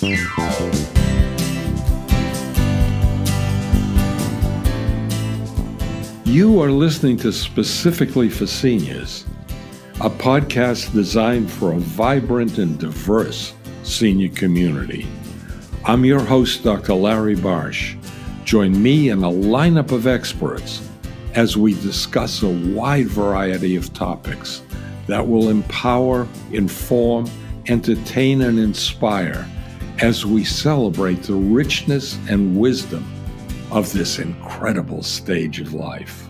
You are listening to Specifically for Seniors, a podcast designed for a vibrant and diverse senior community. I'm your host, Dr. Larry Barsh. Join me and a lineup of experts as we discuss a wide variety of topics that will empower, inform, entertain, and inspire as we celebrate the richness and wisdom of this incredible stage of life.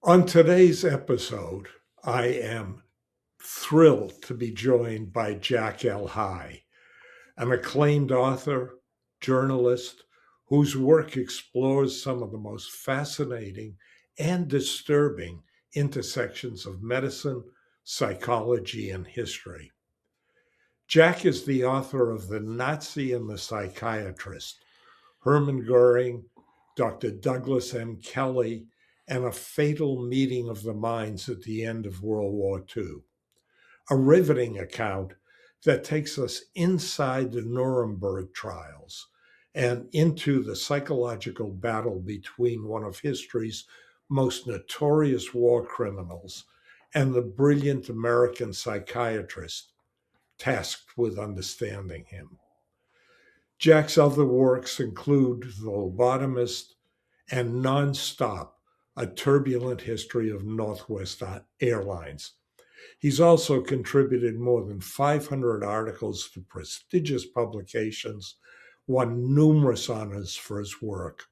On today's episode, I am thrilled to be joined by Jack L. High, an acclaimed author, journalist, whose work explores some of the most fascinating and disturbing intersections of medicine, psychology, and history. Jack is the author of The Nazi and The Psychiatrist, Hermann Goering, Dr. Douglas M. Kelley, and A Fatal Meeting of the Minds at the End of World War II. A riveting account that takes us inside the Nuremberg trials and into the psychological battle between one of history's most notorious war criminals and the brilliant American psychiatrist tasked with understanding him. Jack's other works include The Lobotomist and Nonstop, A Turbulent History of Northwest Airlines. He's also contributed more than 500 articles to prestigious publications, won numerous honors for his work.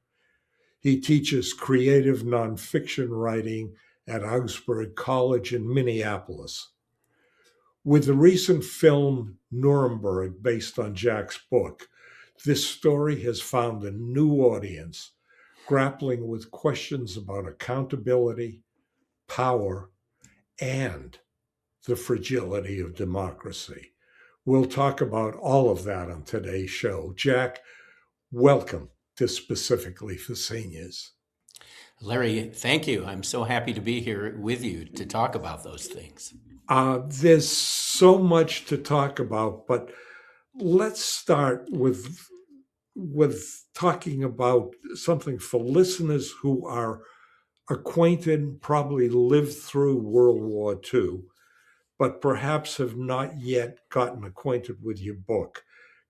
He teaches creative nonfiction writing at Augsburg College in Minneapolis. With the recent film Nuremberg, based on Jack's book, this story has found a new audience grappling with questions about accountability, power, and the fragility of democracy. We'll talk about all of that on today's show. Jack, welcome to Specifically for Seniors. Larry, thank you. I'm so happy to be here with you to talk about those things. There's so much to talk about, but let's start with talking about something for listeners who are acquainted, probably lived through World War II, but perhaps have not yet gotten acquainted with your book.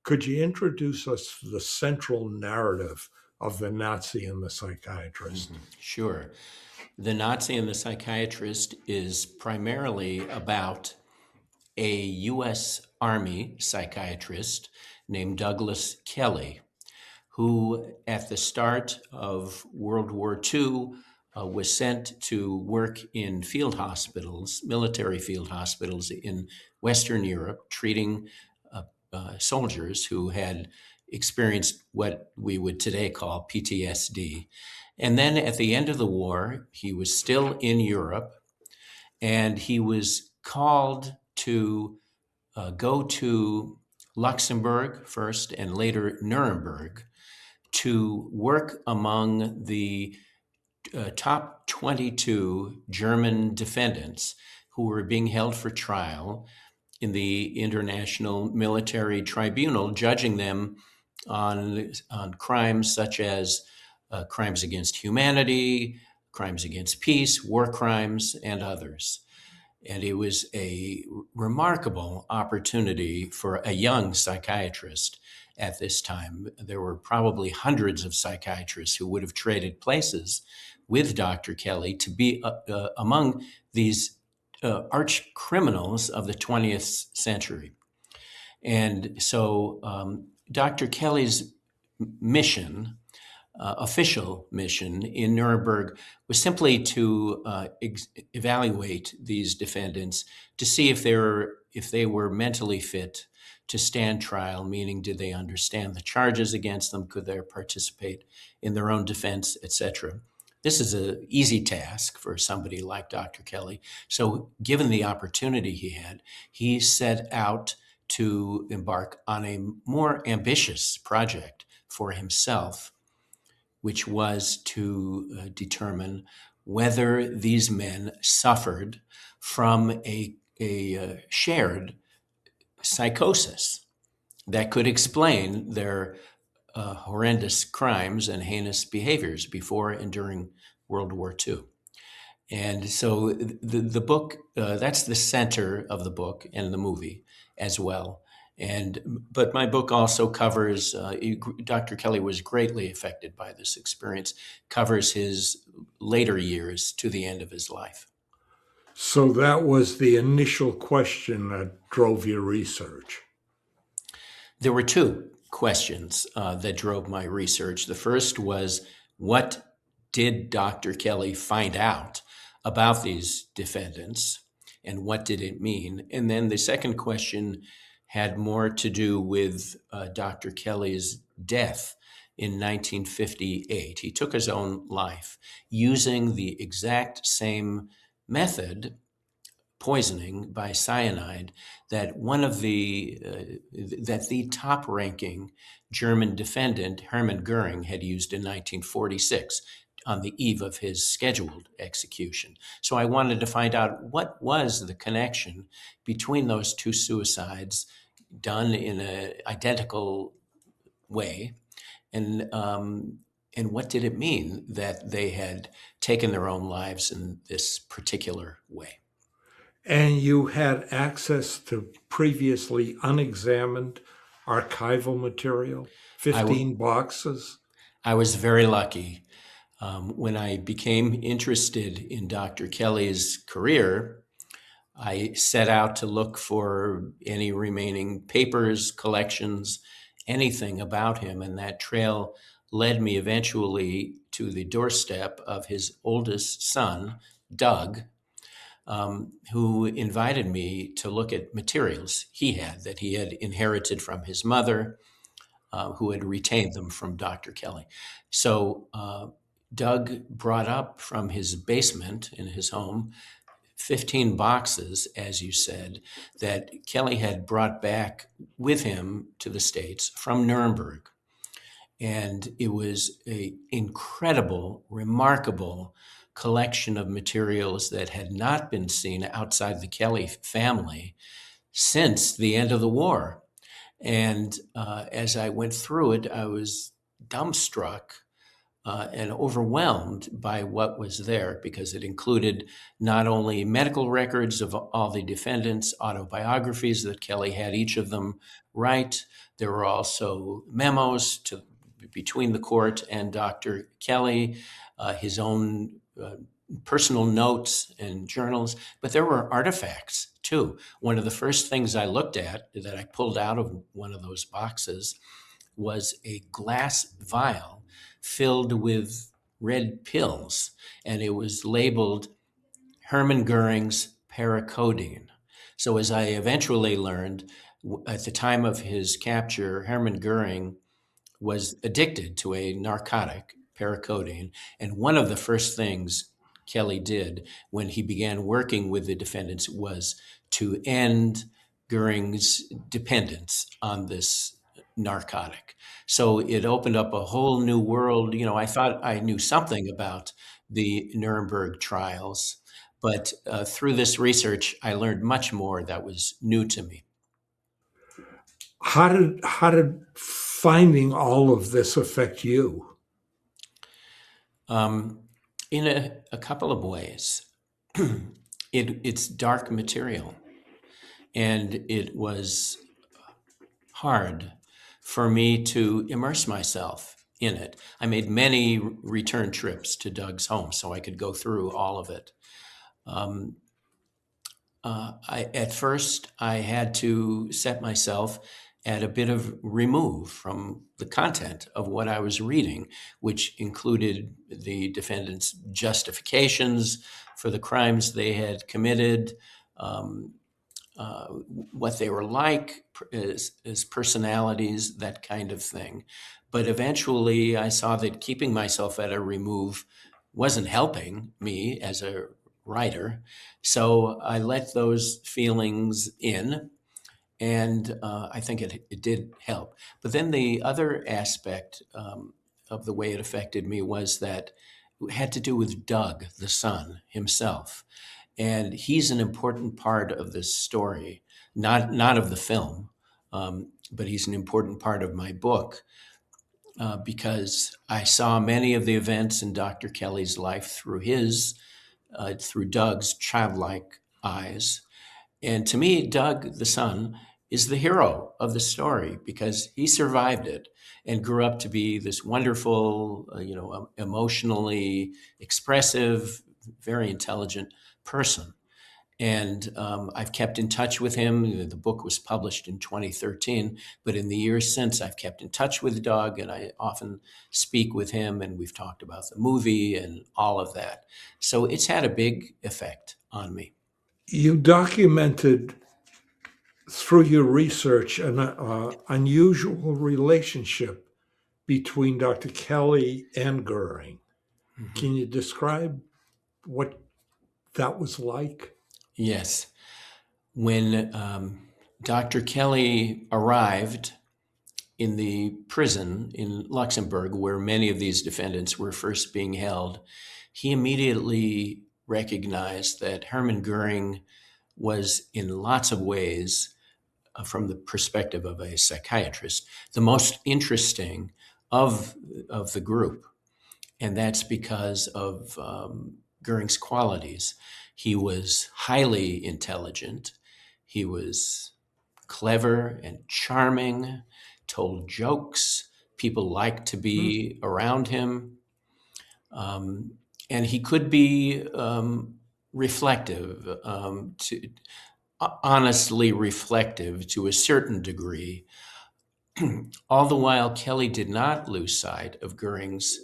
Could you introduce us to the central narrative of The Nazi and the Psychiatrist? Sure. The Nazi and the Psychiatrist is primarily about a U.S. Army psychiatrist named Douglas Kelley, who at the start of World War II was sent to work in field hospitals, military field hospitals in Western Europe, treating soldiers who had experienced what we would today call PTSD. And then at the end of the war, he was still in Europe, and he was called to go to Luxembourg first and later Nuremberg to work among the top 22 German defendants who were being held for trial in the International Military Tribunal, judging them on crimes such as crimes against humanity, crimes against peace, war crimes, and others. And it was a remarkable opportunity for a young psychiatrist at this time. There were probably hundreds of psychiatrists who would have traded places with Dr. Kelley to be among these arch criminals of the 20th century. And so Dr. Kelley's mission, official mission in Nuremberg, was simply to evaluate these defendants to see if they were mentally fit to stand trial, meaning did they understand the charges against them, could they participate in their own defense, etc. This is an easy task for somebody like Dr. Kelley. So given the opportunity he had, he set out to embark on a more ambitious project for himself, which was to determine whether these men suffered from a shared psychosis that could explain their horrendous crimes and heinous behaviors before and during World War II. And so the book, that's the center of the book and the movie as well. But my book also covers, Dr. Kelley was greatly affected by this experience, covers his later years to the end of his life. So that was the initial question that drove your research. There were two questions that drove my research. The first was, what did Dr. Kelley find out about these defendants, and what did it mean? And then the second question had more to do with Dr. Kelley's death in 1958. He took his own life using the exact same method, poisoning by cyanide, that the top-ranking German defendant, Hermann Goering, had used in 1946 on the eve of his scheduled execution. So I wanted to find out what was the connection between those two suicides done in an identical way, and what did it mean that they had taken their own lives in this particular way. And you had access to previously unexamined archival material, 15 boxes? I was very lucky. When I became interested in Dr. Kelley's career, I set out to look for any remaining papers, collections, anything about him, and that trail led me eventually to the doorstep of his oldest son, Doug, who invited me to look at materials that he had inherited from his mother, who had retained them from Dr. Kelley. So Doug brought up from his basement in his home 15 boxes, as you said, that Kelley had brought back with him to the States from Nuremberg. And it was an incredible, remarkable collection of materials that had not been seen outside the Kelley family since the end of the war. And as I went through it, I was dumbstruck and overwhelmed by what was there, because it included not only medical records of all the defendants, autobiographies that Kelley had each of them write. There were also memos between the court and Dr. Kelley, his own personal notes and journals, but there were artifacts too. One of the first things I looked at that I pulled out of one of those boxes was a glass vial filled with red pills, and it was labeled Hermann Goering's paracodeine. So as I eventually learned, at the time of his capture, Hermann Goering was addicted to a narcotic, paracodeine, and one of the first things Kelley did when he began working with the defendants was to end Goering's dependence on this narcotic. So it opened up a whole new world. You know, I thought I knew something about the Nuremberg trials, but through this research, I learned much more that was new to me. How did finding all of this affect you? In a couple of ways. It's dark material, and it was hard for me to immerse myself in it. I made many return trips to Doug's home so I could go through all of it. At first, I had to set myself at a bit of remove from the content of what I was reading, which included the defendants' justifications for the crimes they had committed, what they were like as personalities, that kind of thing. But eventually I saw that keeping myself at a remove wasn't helping me as a writer. So I let those feelings in, and I think it did help. But then the other aspect of the way it affected me was that it had to do with Doug, the son himself. And he's an important part of this story. not of the film, but he's an important part of my book because I saw many of the events in Dr. Kelley's life through Doug's childlike eyes. And to me, Doug, the son, is the hero of the story because he survived it and grew up to be this wonderful, emotionally expressive, very intelligent person. And I've kept in touch with him. The book was published in 2013, but in the years since, I've kept in touch with Doug, and I often speak with him, and we've talked about the movie and all of that. So it's had a big effect on me. You documented through your research an unusual relationship between Dr. Kelley and Goering. Mm-hmm. Can you describe what that was like? Yes. When Dr. Kelley arrived in the prison in Luxembourg, where many of these defendants were first being held, he immediately recognized that Hermann Goering was, in lots of ways, from the perspective of a psychiatrist, the most interesting of the group. And that's because of Goering's qualities. He was highly intelligent. He was clever and charming, told jokes. People liked to be around him. And he could be reflective, honestly reflective to a certain degree. All the while, Kelley did not lose sight of Goering's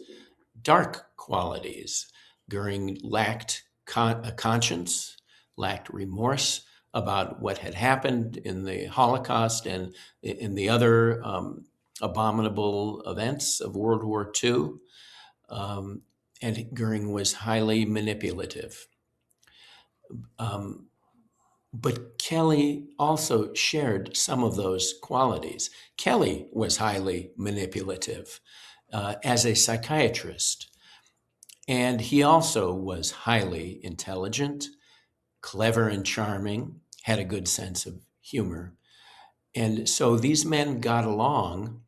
dark qualities. Goering lacked a conscience, lacked remorse about what had happened in the Holocaust and in the other abominable events of World War II. And Goering was highly manipulative. But Kelley also shared some of those qualities. Kelley was highly manipulative as a psychiatrist. And he also was highly intelligent, clever and charming, had a good sense of humor. And so these men got along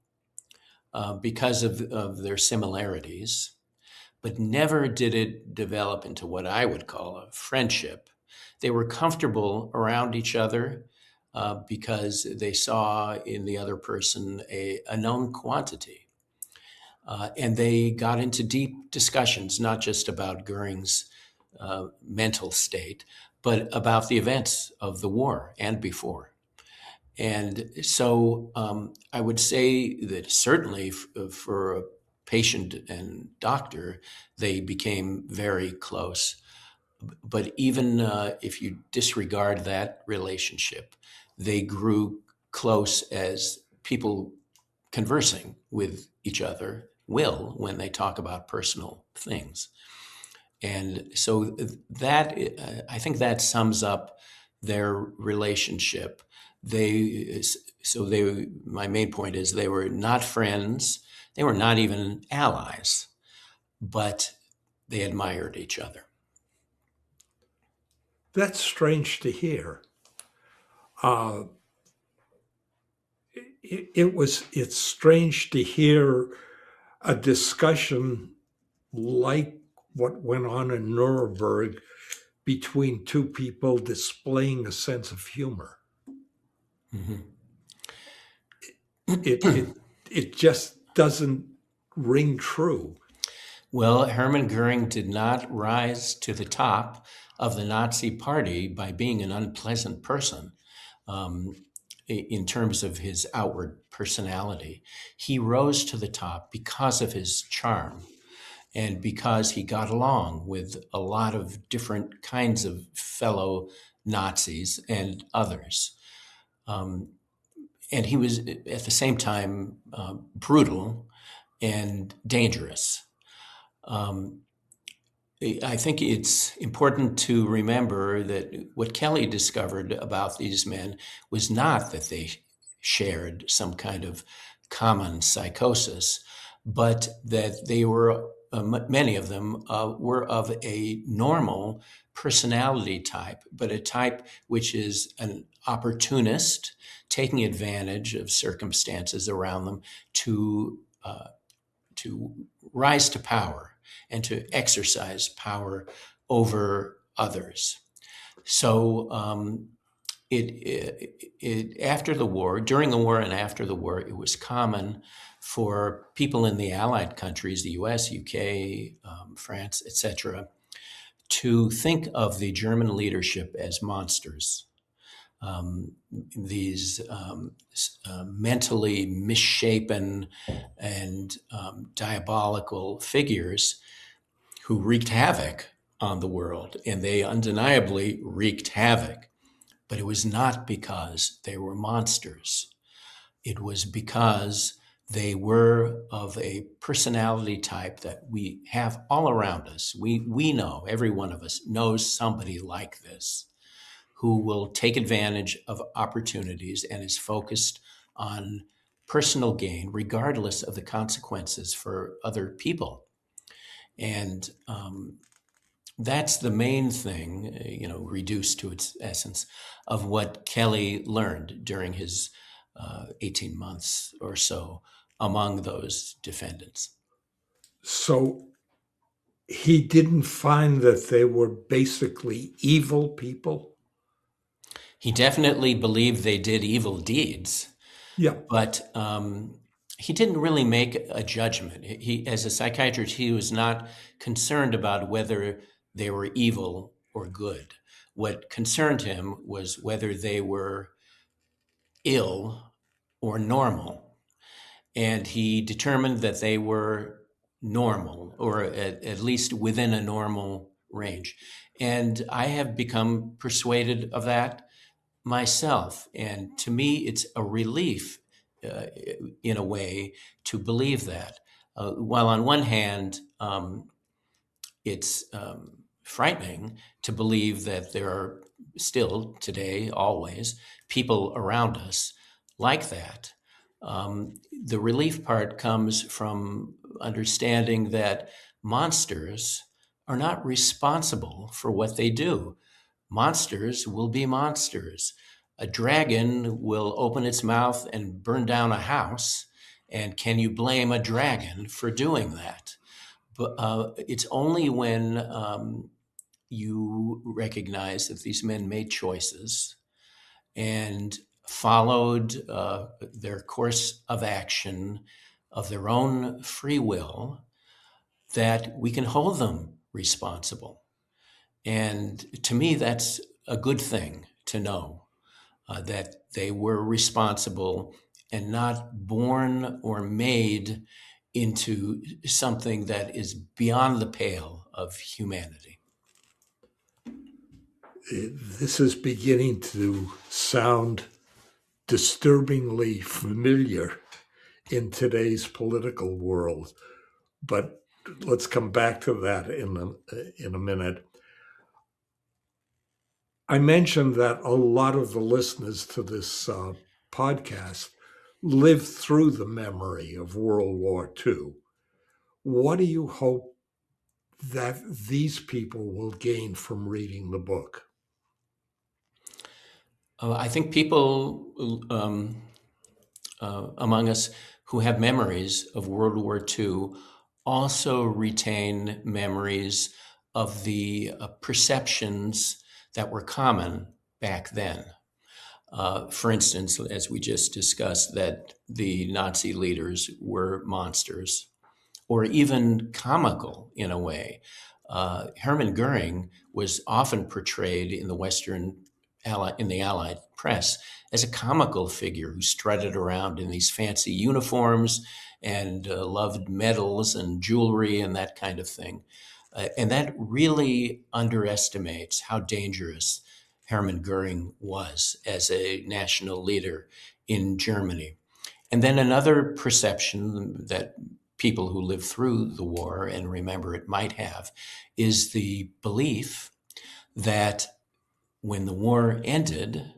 because of their similarities, but never did it develop into what I would call a friendship. They were comfortable around each other because they saw in the other person a known quantity. And they got into deep discussions, not just about Goering's mental state, but about the events of the war and before. And so I would say that certainly for a patient and doctor, they became very close. But even if you disregard that relationship, they grew close as people conversing with each other will when they talk about personal things. And so that, I think that sums up their relationship. My main point is they were not friends, they were not even allies, but they admired each other. That's strange to hear. It's strange to hear a discussion like what went on in Nuremberg between two people displaying a sense of humor. Mm-hmm. It just doesn't ring true. Well, Hermann Goering did not rise to the top of the Nazi Party by being an unpleasant person in terms of his outward personality. He rose to the top because of his charm and because he got along with a lot of different kinds of fellow Nazis and others. And he was, at the same time, brutal and dangerous. I think it's important to remember that what Kelley discovered about these men was not that they shared some kind of common psychosis, but that they were, many of them were of a normal personality type, but a type which is an opportunist, taking advantage of circumstances around them to rise to power and to exercise power over others. So after the war, during the war and after the war, it was common for people in the Allied countries, the US, UK, France, etc., to think of the German leadership as monsters. These mentally misshapen and diabolical figures who wreaked havoc on the world, and they undeniably wreaked havoc. But it was not because they were monsters. It was because they were of a personality type that we have all around us. We know, every one of us knows somebody like this, who will take advantage of opportunities and is focused on personal gain, regardless of the consequences for other people. And that's the main thing, reduced to its essence, of what Kelley learned during his 18 months or so among those defendants. So he didn't find that they were basically evil people? He definitely believed they did evil deeds. Yeah. But he didn't really make a judgment. He, as a psychiatrist, he was not concerned about whether they were evil or good. What concerned him was whether they were ill or normal. And he determined that they were normal, or at least within a normal range. And I have become persuaded of that myself. And to me, it's a relief in a way to believe that. While on one hand, it's frightening to believe that there are still today, always, people around us like that. The relief part comes from understanding that monsters are not responsible for what they do. Monsters will be monsters. A dragon will open its mouth and burn down a house. And can you blame a dragon for doing that? But it's only when you recognize that these men made choices and followed their course of action of their own free will that we can hold them responsible. And to me, that's a good thing to know, that they were responsible and not born or made into something that is beyond the pale of humanity. This is beginning to sound disturbingly familiar in today's political world, but let's come back to that in a minute. I mentioned that a lot of the listeners to this podcast lived through the memory of World War II. What do you hope that these people will gain from reading the book? I think people among us who have memories of World War II also retain memories of the perceptions that were common back then. For instance, as we just discussed, that the Nazi leaders were monsters, or even comical in a way. Hermann Goering was often portrayed in the Allied press as a comical figure who strutted around in these fancy uniforms and loved medals and jewelry and that kind of thing. And that really underestimates how dangerous Hermann Goering was as a national leader in Germany. And then another perception that people who lived through the war and remember it might have is the belief that when the war ended,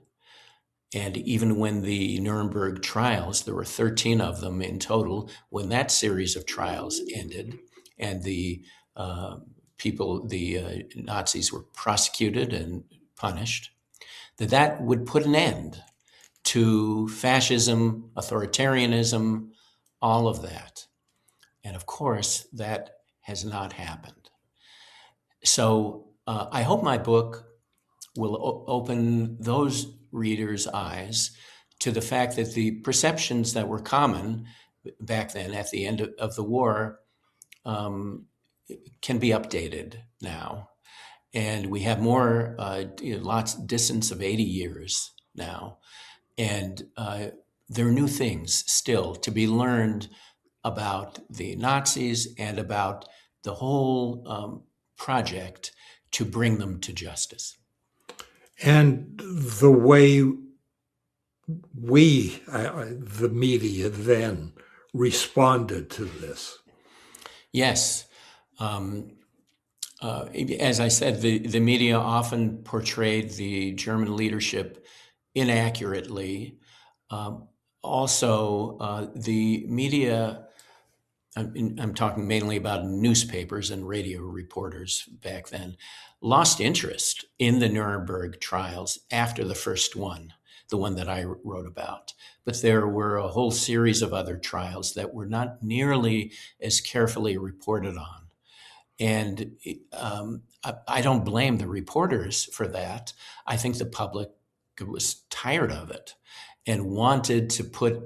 and even when the Nuremberg trials, there were 13 of them in total, when that series of trials ended and the the Nazis were prosecuted and punished, that would put an end to fascism, authoritarianism, all of that. And of course, that has not happened. So I hope my book will open those readers' eyes to the fact that the perceptions that were common back then at the end of the war can be updated now. And we have more, lots distance of 80 years now. And there are new things still to be learned about the Nazis and about the whole project to bring them to justice. And the way we, the media then, responded to this. Yes. As I said, the media often portrayed the German leadership inaccurately. Also, the media, I'm talking mainly about newspapers and radio reporters back then, lost interest in the Nuremberg trials after the first one, the one that I wrote about. But there were a whole series of other trials that were not nearly as carefully reported on. And I don't blame the reporters for that. I think the public was tired of it and wanted to put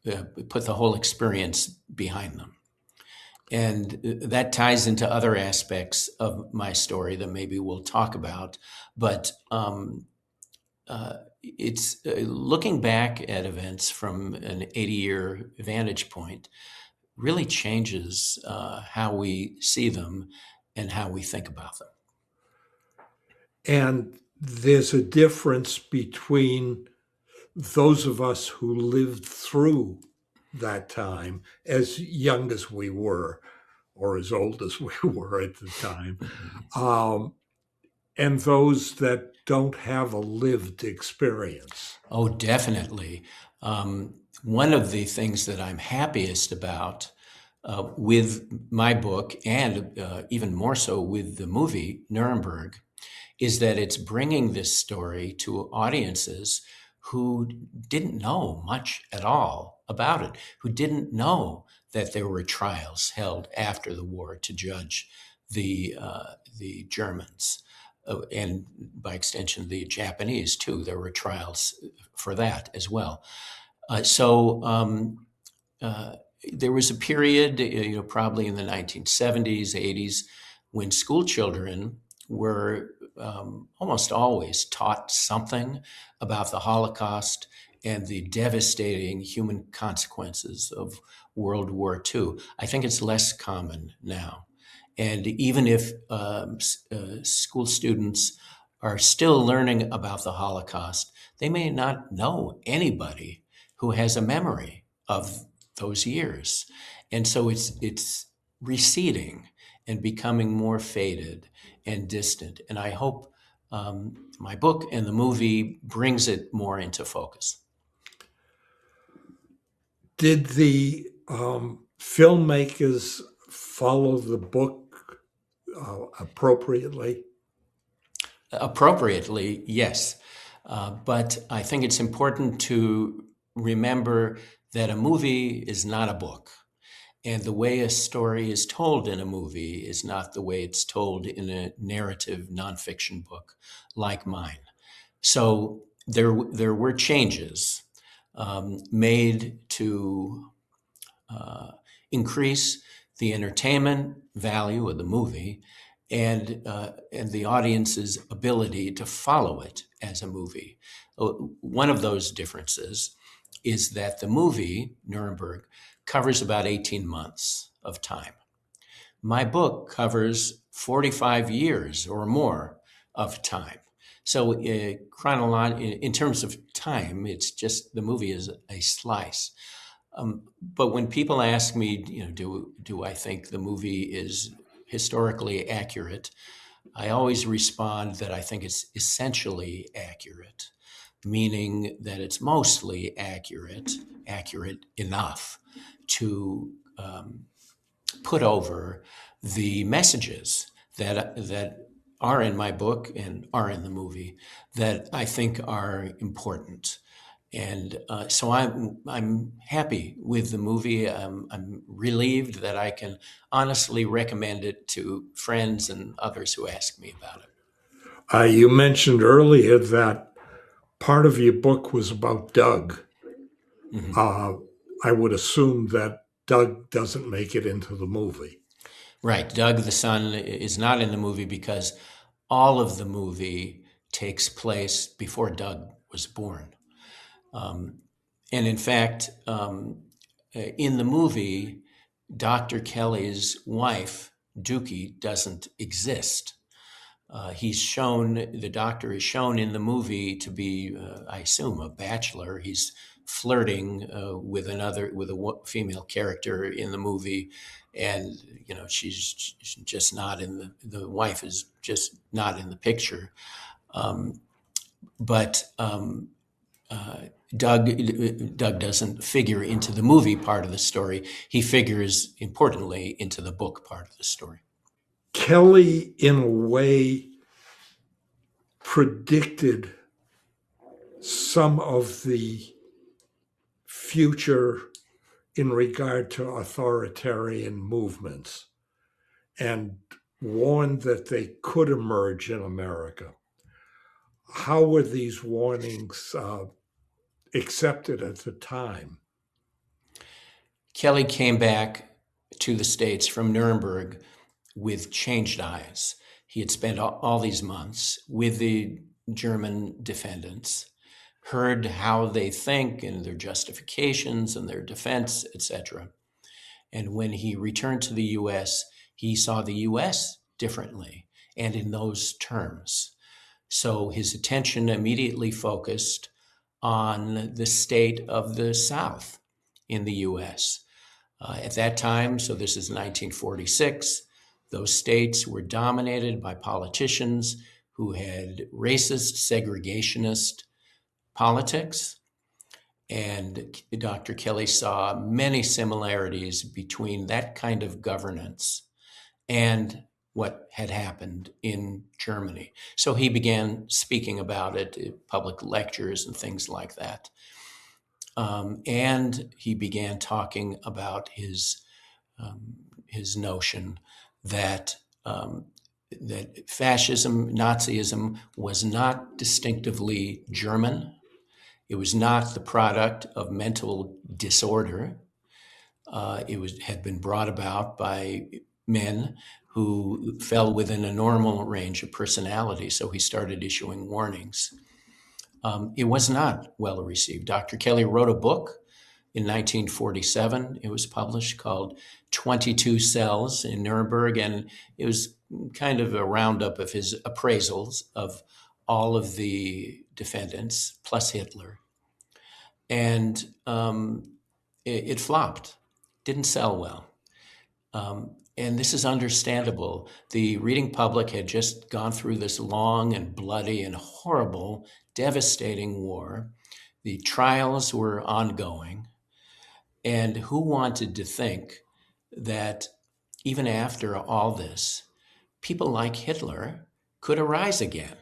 the whole experience behind them. And that ties into other aspects of my story that maybe we'll talk about. But it's looking back at events from an 80-year vantage point really changes how we see them and how we think about them. And there's a difference between those of us who lived through that time, as young as we were, or as old as we were at the time, and those that don't have a lived experience. Oh, definitely. One of the things that I'm happiest about with my book, and even more so with the movie Nuremberg, is that it's bringing this story to audiences who didn't know much at all about it, who didn't know that there were trials held after the war to judge the Germans, and by extension the Japanese too. There were trials for that as well. There was a period, probably in the 1970s, 80s, when school children were almost always taught something about the Holocaust and the devastating human consequences of World War II. I think it's less common now. And even if school students are still learning about the Holocaust, they may not know anybody who has a memory of those years. And so it's receding and becoming more faded and distant. And I hope my book and the movie brings it more into focus. Did the filmmakers follow the book appropriately? Appropriately, yes. But I think it's important to remember that a movie is not a book. And the way a story is told in a movie is not the way it's told in a narrative nonfiction book like mine. So there were changes made to increase the entertainment value of the movie and the audience's ability to follow it as a movie. One of those differences is that the movie, Nuremberg, covers about 18 months of time. My book covers 45 years or more of time. So in terms of time, it's just the movie is a slice. But when people ask me, do I think the movie is historically accurate, I always respond that I think it's essentially accurate, meaning that it's mostly accurate enough to put over the messages that are in my book and are in the movie that I think are important. And so I'm happy with the movie. I'm relieved that I can honestly recommend it to friends and others who ask me about it. You mentioned earlier that part of your book was about Doug. Mhm. I would assume that Doug doesn't make it into the movie. Right. Doug the son is not in the movie because all of the movie takes place before Doug was born. And in fact, in the movie, Dr. Kelley's wife, Dookie, doesn't exist. The doctor is shown in the movie to be, I assume, a bachelor. He's flirting with a female character in the movie, and she's just not in the wife is just not in the picture. But Doug doesn't figure into the movie part of the story. He figures importantly into the book part of the story. Kelley, in a way, predicted some of the future in regard to authoritarian movements and warned that they could emerge in America. How were these warnings accepted at the time? Kelley came back to the States from Nuremberg with changed eyes. He had spent all these months with the German defendants, heard how they think and their justifications and their defense, etc. And when he returned to the US, he saw the US differently and in those terms. So his attention immediately focused on the state of the South in the US. At that time, so this is 1946, those states were dominated by politicians who had racist, segregationist politics. And Dr. Kelley saw many similarities between that kind of governance and what had happened in Germany. So he began speaking about it at public lectures and things like that. And he began talking about his notion that that fascism, Nazism, was not distinctively German. It was not the product of mental disorder. Had been brought about by men who fell within a normal range of personality. So he started issuing warnings. It was not well received. Dr. Kelley wrote a book in 1947. It was published called 22 Cells in Nuremberg, and it was kind of a roundup of his appraisals of all of the defendants, plus Hitler. And it flopped, didn't sell well. And this is understandable. The reading public had just gone through this long and bloody and horrible, devastating war. The trials were ongoing. And who wanted to think that even after all this, people like Hitler could arise again,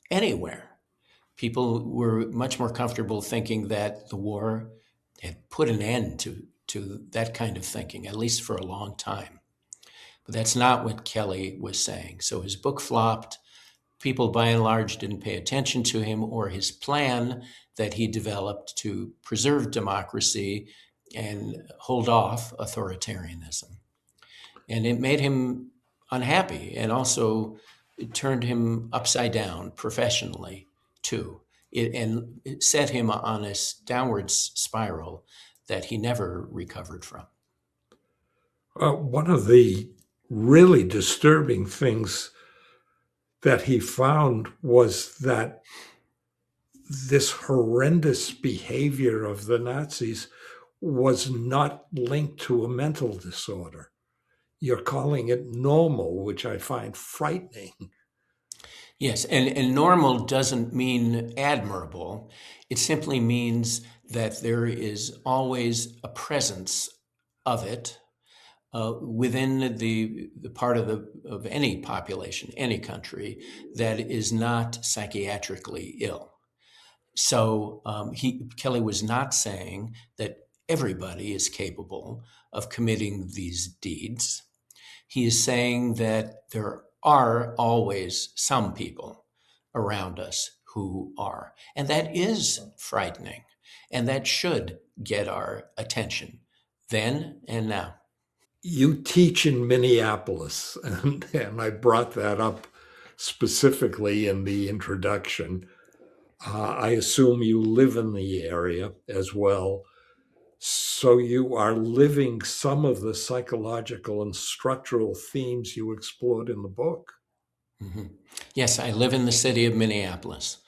anywhere? People were much more comfortable thinking that the war had put an end to that kind of thinking, at least for a long time. But that's not what Kelley was saying. So his book flopped. People, by and large, didn't pay attention to him or his plan that he developed to preserve democracy and hold off authoritarianism. And it made him unhappy, and also it turned him upside down professionally, too. It set him on a downward spiral that he never recovered from. One of the really disturbing things that he found was that this horrendous behavior of the Nazis was not linked to a mental disorder. You're calling it normal, which I find frightening. Yes, and normal doesn't mean admirable. It simply means that there is always a presence of it, within the part of any population, any country that is not psychiatrically ill. So Kelley was not saying that everybody is capable of committing these deeds. He is saying that there are always some people around us who are, and that is frightening, and that should get our attention then and now. You teach in Minneapolis, and I brought that up specifically in the introduction. I assume you live in the area as well. So you are living some of the psychological and structural themes you explored in the book. Mm-hmm. Yes, I live in the city of Minneapolis,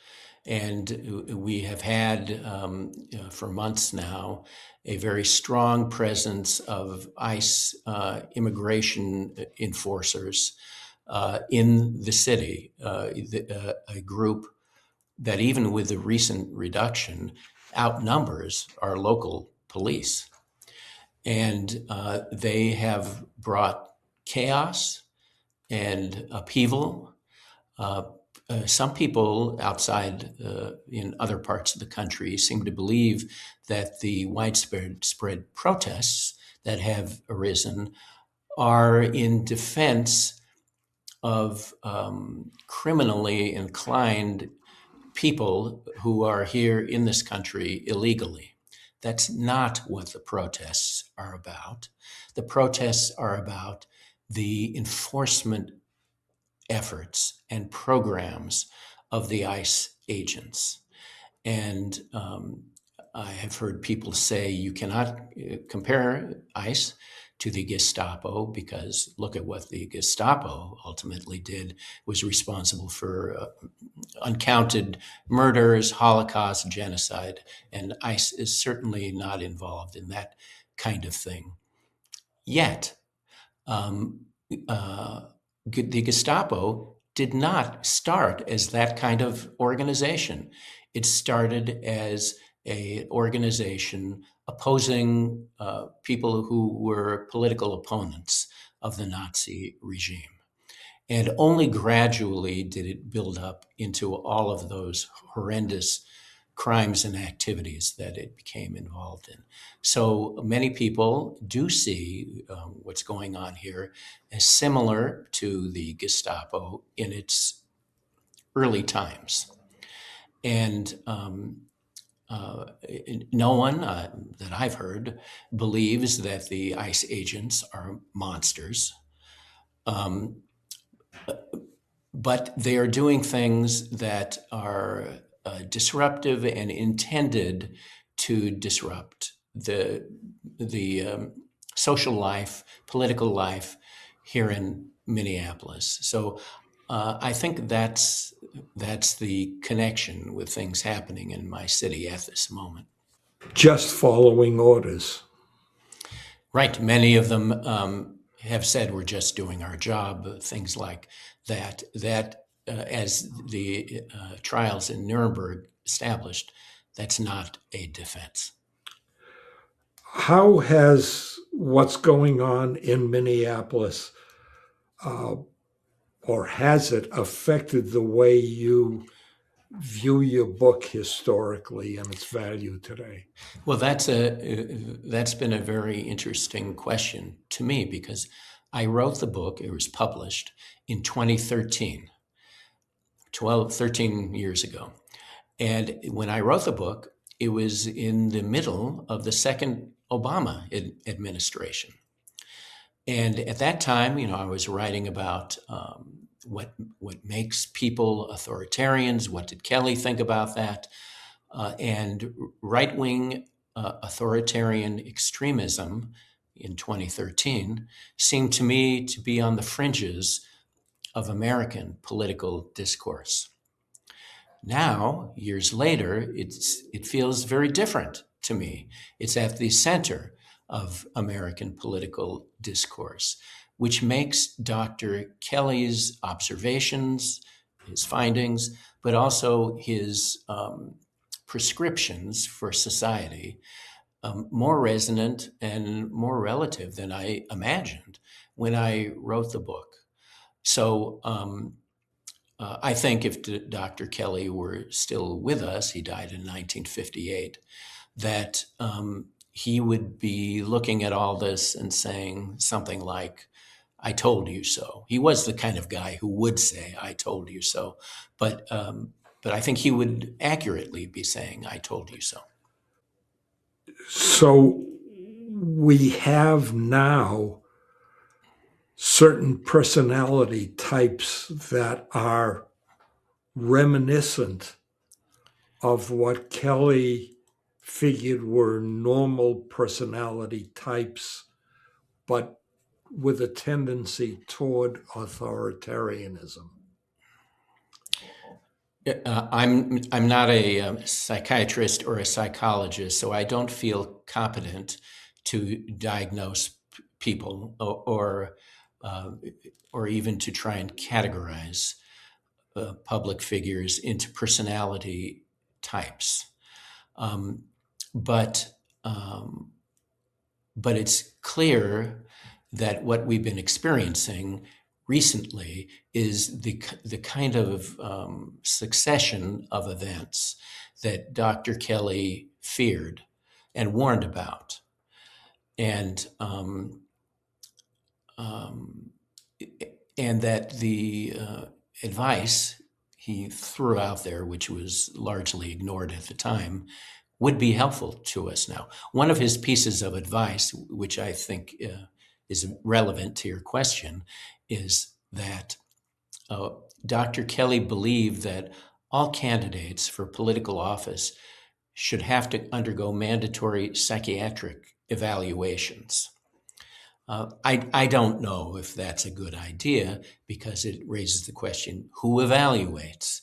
and we have had for months now a very strong presence of ICE immigration enforcers in the city, a group that even with the recent reduction outnumbers our local police. And they have brought chaos and upheaval. Some people outside in other parts of the country seem to believe that the widespread protests that have arisen are in defense of criminally inclined people who are here in this country illegally. That's not what the protests are about. The protests are about the enforcement efforts and programs of the ICE agents. And I have heard people say you cannot compare ICE to the Gestapo because look at what the Gestapo ultimately did, was responsible for uncounted murders, Holocaust, genocide, and ICE is certainly not involved in that kind of thing. Yet, the Gestapo did not start as that kind of organization. It started as an organization opposing people who were political opponents of the Nazi regime. And only gradually did it build up into all of those horrendous crimes and activities that it became involved in. So many people do see what's going on here as similar to the Gestapo in its early times. And no one that I've heard believes that the ICE agents are monsters. But they are doing things that are disruptive and intended to disrupt the social life, political life here in Minneapolis. So I think that's the connection with things happening in my city at this moment. Just following orders. Right. Many of them have said we're just doing our job, things like that. As the trials in Nuremberg established, that's not a defense. How has what's going on in Minneapolis, or has it affected the way you view your book historically and its value today? Well, that's been a very interesting question to me because I wrote the book, it was published in 2013, 13 years ago. And when I wrote the book, it was in the middle of the second Obama administration. And at that time, I was writing about what makes people authoritarians. What did Kelley think about that? And right-wing authoritarian extremism in 2013 seemed to me to be on the fringes of American political discourse. Now, years later, it feels very different to me. It's at the center of American political discourse, which makes Dr. Kelley's observations, his findings, but also his prescriptions for society more resonant and more relative than I imagined when I wrote the book. So I think if Dr. Kelley were still with us, he died in 1958, that he would be looking at all this and saying something like, I told you so. He was the kind of guy who would say, I told you so. But I think he would accurately be saying, I told you so. So we have now certain personality types that are reminiscent of what Kelley figured were normal personality types, but with a tendency toward authoritarianism. I'm not a psychiatrist or a psychologist, so I don't feel competent to diagnose people or even to try and categorize public figures into personality types. But it's clear that what we've been experiencing recently is the kind of succession of events that Dr. Kelley feared and warned about, and that the advice he threw out there, which was largely ignored at the time, would be helpful to us now. One of his pieces of advice, which I think is relevant to your question, is that Dr. Kelley believed that all candidates for political office should have to undergo mandatory psychiatric evaluations. I don't know if that's a good idea, because it raises the question, who evaluates?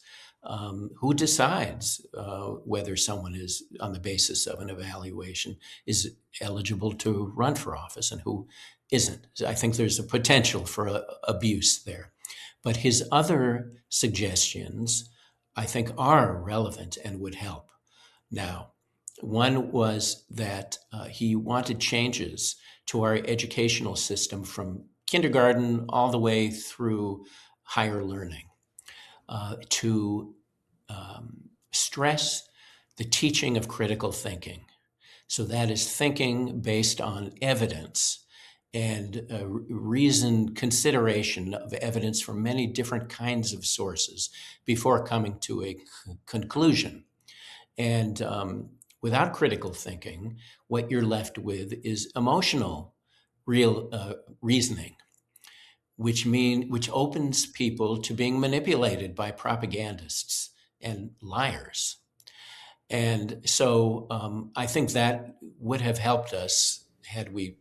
Who decides whether someone is, on the basis of an evaluation, is eligible to run for office and who isn't? I think there's a potential for abuse there. But his other suggestions, I think, are relevant and would help. Now, one was that he wanted changes to our educational system from kindergarten all the way through higher learning, to stress the teaching of critical thinking. So that is thinking based on evidence and reasoned consideration of evidence from many different kinds of sources before coming to a conclusion. And without critical thinking, what you're left with is emotional reasoning, which opens people to being manipulated by propagandists and liars. And so I think that would have helped us had we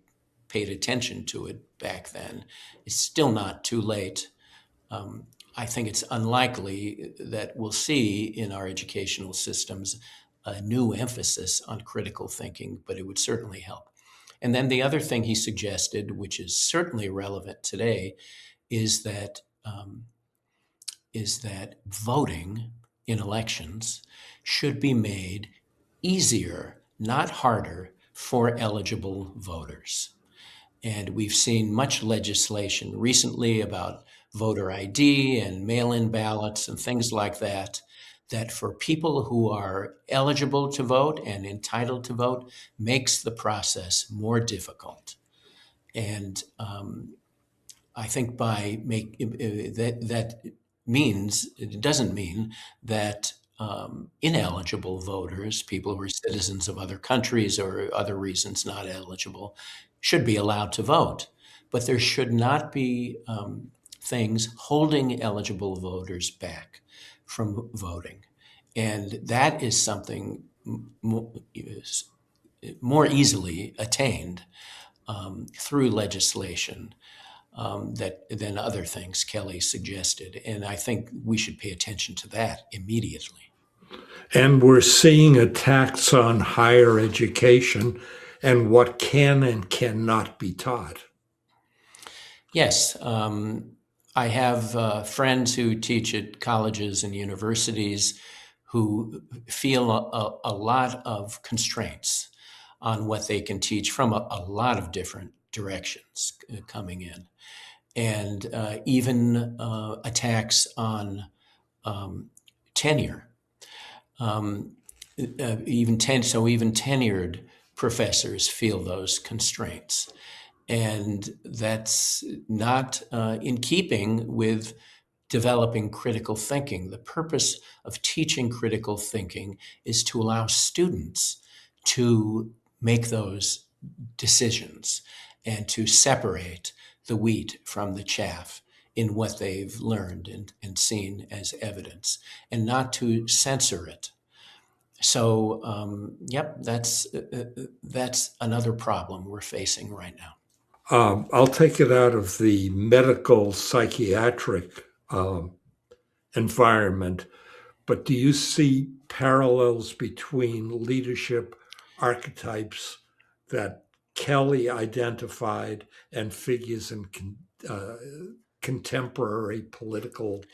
paid attention to it back then. It's still not too late. I think it's unlikely that we'll see in our educational systems a new emphasis on critical thinking, but it would certainly help. And then the other thing he suggested, which is certainly relevant today, is that voting in elections should be made easier, not harder, for eligible voters. And we've seen much legislation recently about voter ID and mail-in ballots and things like that, that for people who are eligible to vote and entitled to vote makes the process more difficult. And I think that means, it doesn't mean that ineligible voters, people who are citizens of other countries or other reasons not eligible, should be allowed to vote. But there should not be things holding eligible voters back from voting. And that is something more easily attained through legislation than other things Kelley suggested. And I think we should pay attention to that immediately. And we're seeing attacks on higher education and what can and cannot be taught. Yes. I have friends who teach at colleges and universities who feel a lot of constraints on what they can teach from a lot of different directions coming in, and even attacks on tenure. Even tenured professors feel those constraints, and that's not in keeping with developing critical thinking. The purpose of teaching critical thinking is to allow students to make those decisions and to separate the wheat from the chaff in what they've learned and seen as evidence, and not to censor it. So, that's another problem we're facing right now. I'll take it out of the medical psychiatric environment, but do you see parallels between leadership archetypes that Kelley identified and figures in contemporary political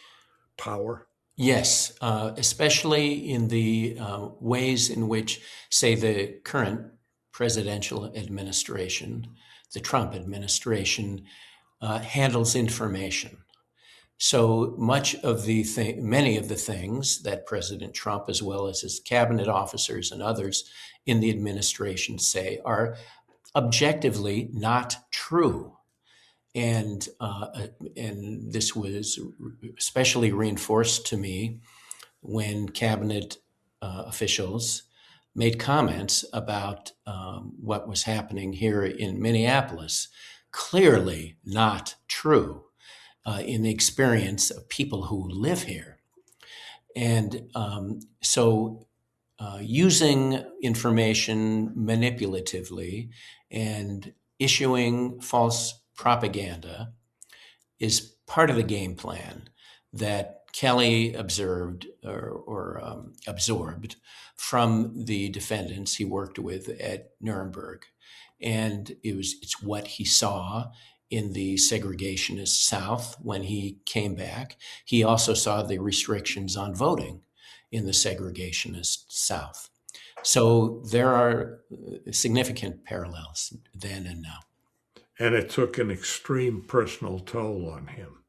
power? Yes, especially in the ways in which, say, the current presidential administration, the Trump administration, handles information. So much of many of the things that President Trump, as well as his cabinet officers and others in the administration, say are objectively not true. And this was especially reinforced to me when cabinet officials made comments about what was happening here in Minneapolis. Clearly not true in the experience of people who live here. And so using information manipulatively and issuing false propaganda is part of the game plan that Kelley observed or absorbed from the defendants he worked with at Nuremberg. And it's what he saw in the segregationist South when he came back. He also saw the restrictions on voting in the segregationist South. So there are significant parallels then and now. And it took an extreme personal toll on him.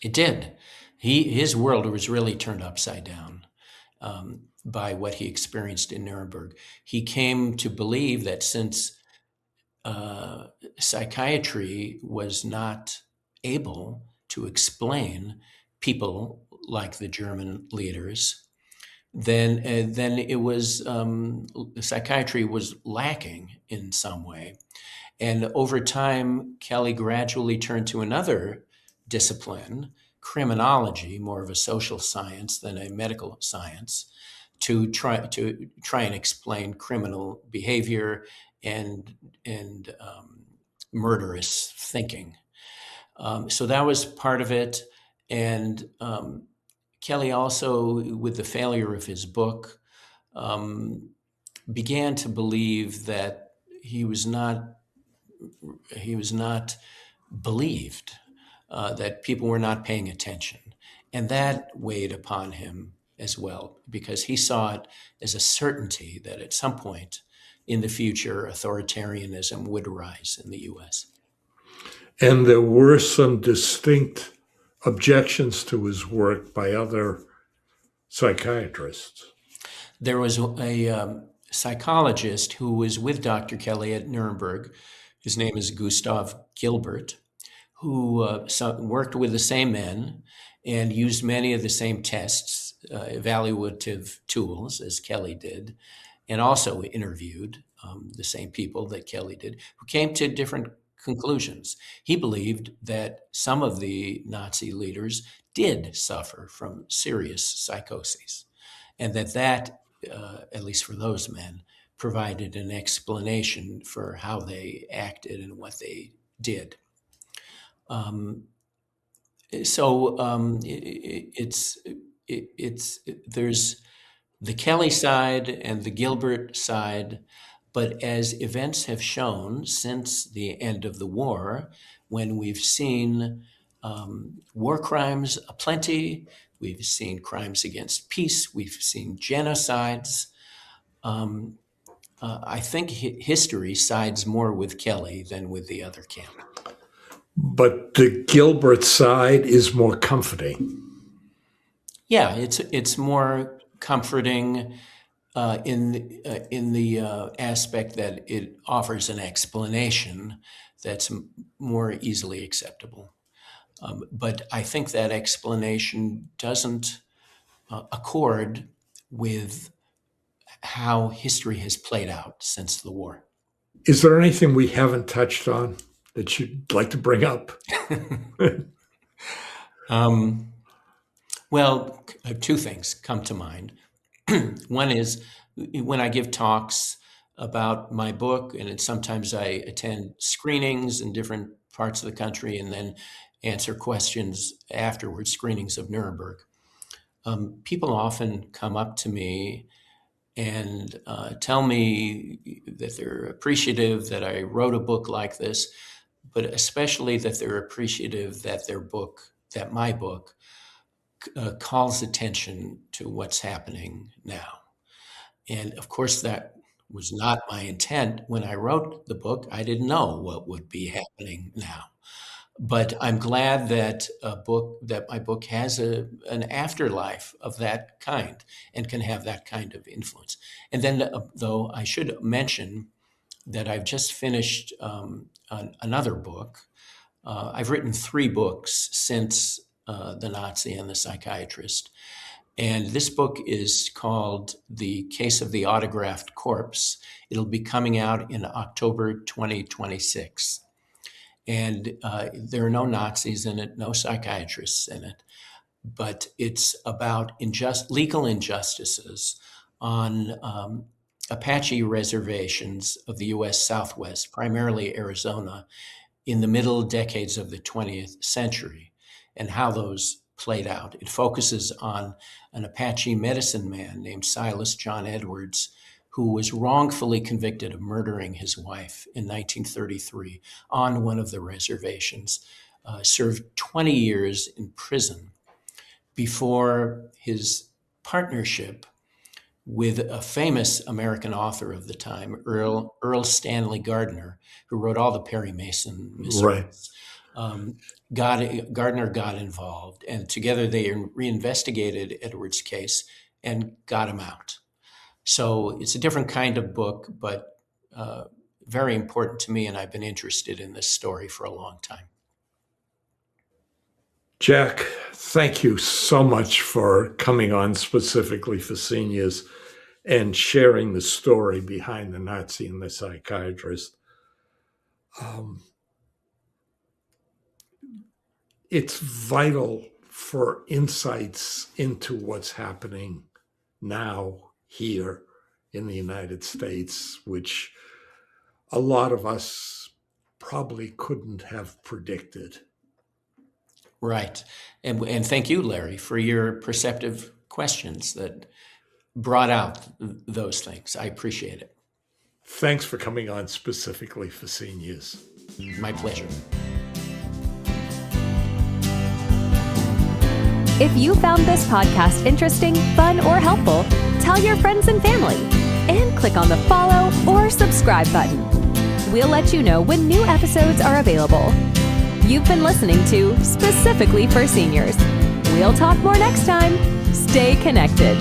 It did. His world was really turned upside down by what he experienced in Nuremberg. He came to believe that since psychiatry was not able to explain people like the German leaders, then it was psychiatry was lacking in some way. And over time, Kelley gradually turned to another discipline, criminology, more of a social science than a medical science, to try and explain criminal behavior and murderous thinking. So that was part of it. And Kelley also, with the failure of his book, began to believe that he was not believed, that people were not paying attention. And that weighed upon him as well, because he saw it as a certainty that at some point in the future, authoritarianism would arise in the US. And there were some distinct objections to his work by other psychiatrists. There was a psychologist who was with Dr. Kelley at Nuremberg. His name is Gustav Gilbert, who worked with the same men and used many of the same tests, evaluative tools as Kelley did, and also interviewed the same people that Kelley did, who came to different conclusions. He believed that some of the Nazi leaders did suffer from serious psychoses, and that at least for those men, provided an explanation for how they acted and what they did. There's the Kelley side and the Gilbert side, but as events have shown since the end of the war, when we've seen war crimes aplenty, we've seen crimes against peace, we've seen genocides, I think history sides more with Kelley than with the other camp. But the Gilbert side is more comforting. Yeah, it's more comforting in the aspect that it offers an explanation that's more easily acceptable. But I think that explanation doesn't accord with how history has played out since the war. Is there anything we haven't touched on that you'd like to bring up? Well, two things come to mind. One is when I give talks about my book, and sometimes I attend screenings in different parts of the country and then answer questions afterwards, screenings of Nuremberg. People often come up to me and tell me that they're appreciative that I wrote a book like this, but especially that they're appreciative that my book calls attention to what's happening now. And of course, that was not my intent when I wrote the book. I didn't know what would be happening now. But I'm glad that my book has an afterlife of that kind and can have that kind of influence. And then, though, I should mention that I've just finished another book. I've written 3 books since The Nazi and the Psychiatrist. And this book is called The Case of the Autographed Corpse. It'll be coming out in October 2026. And there are no Nazis in it, no psychiatrists in it, but it's about legal injustices on Apache reservations of the U.S. Southwest, primarily Arizona, in the middle decades of the 20th century, and how those played out. It focuses on an Apache medicine man named Silas John Edwards, who was wrongfully convicted of murdering his wife in 1933 on one of the reservations, served 20 years in prison before his partnership with a famous American author of the time, Earl Stanley Gardner, who wrote all the Perry Mason mysteries. Right. Gardner got involved, and together they reinvestigated Edwards' case and got him out. So it's a different kind of book, but very important to me, and I've been interested in this story for a long time. Jack, thank you so much for coming on specifically for seniors and sharing the story behind The Nazi and the Psychiatrist. It's vital for insights into what's happening now here in the United States, which a lot of us probably couldn't have predicted. Right. And thank you, Larry, for your perceptive questions that brought out those things. I appreciate it. Thanks for coming on specifically for seniors. My pleasure. If you found this podcast interesting, fun, or helpful, tell your friends and family, and click on the follow or subscribe button. We'll let you know when new episodes are available. You've been listening to Specifically for Seniors. We'll talk more next time. Stay connected.